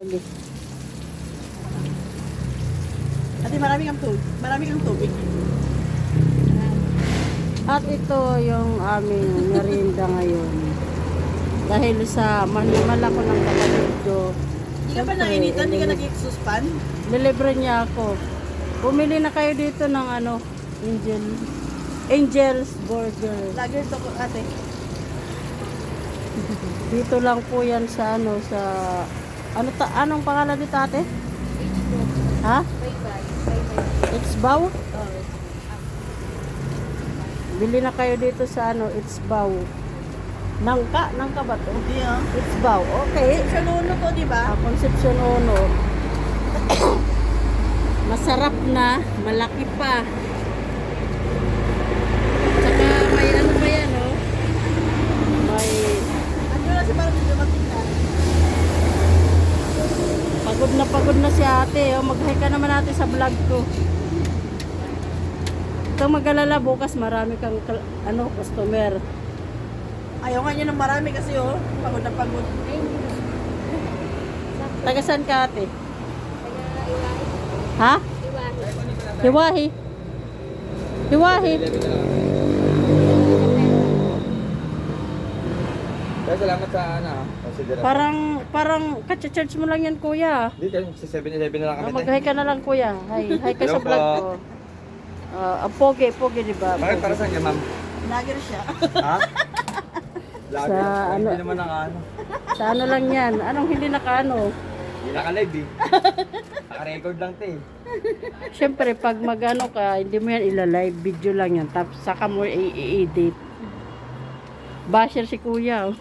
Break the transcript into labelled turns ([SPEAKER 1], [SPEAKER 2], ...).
[SPEAKER 1] Okay.
[SPEAKER 2] Ate, marami kang tubig.
[SPEAKER 1] At ito yung aming merienda ngayon. Dahil sa manimal ako ng kapatid ko.
[SPEAKER 2] Hindi ka ba nainitan? Hindi ka nag-exhauspan?
[SPEAKER 1] Lilibre niya ako. Bumili na kayo dito ng Angel's Burger.
[SPEAKER 2] Lager to, ate.
[SPEAKER 1] Dito lang po yan sa anong pangalan dito, ate? Ha? It's Bow? Bili na kayo dito sa It's Bow. Nangka ba to?
[SPEAKER 2] Hindi ah.
[SPEAKER 1] It's Bow. Okay.
[SPEAKER 2] Sa nuno to, di ba?
[SPEAKER 1] Concepcion Uno. Masarap na, malaki pa. Tsaka may ano pa yan, oh. May
[SPEAKER 2] Ano na si parang dumating na.
[SPEAKER 1] pagod na si ate, oh. Mag-hi ka naman natin sa vlog ko. Itong mag-alala, bukas marami kang customer.
[SPEAKER 2] Ayaw nga niya ng marami kasi oh. Pagod na pagod.
[SPEAKER 1] Taga saan ka, ate? Ha? Hiwahi. Hiwahi.
[SPEAKER 3] Salamat sa consideration.
[SPEAKER 1] Parang kacha-charge mo lang yan, kuya.
[SPEAKER 3] Hindi, kasi sa 7-Eleven na lang kami.
[SPEAKER 1] Mag-hi ka na lang, kuya. Hi ka sa
[SPEAKER 3] Hello
[SPEAKER 1] vlog
[SPEAKER 3] po.
[SPEAKER 1] ko. Ang pogi, di ba?
[SPEAKER 3] Bakit para saan niya, ma'am?
[SPEAKER 2] Lager siya.
[SPEAKER 3] Ha? Lagi.
[SPEAKER 1] Sa
[SPEAKER 3] Hindi naman naka-ano.
[SPEAKER 1] Sa ano lang yan? Anong hindi naka-ano?
[SPEAKER 3] Hindi naka-live eh. Naka-record lang to eh.
[SPEAKER 1] Siyempre, pag mag-ano ka, hindi mo yan ila-live video lang yan. Tapos saka mo i-edit. Basher si kuya. Oh.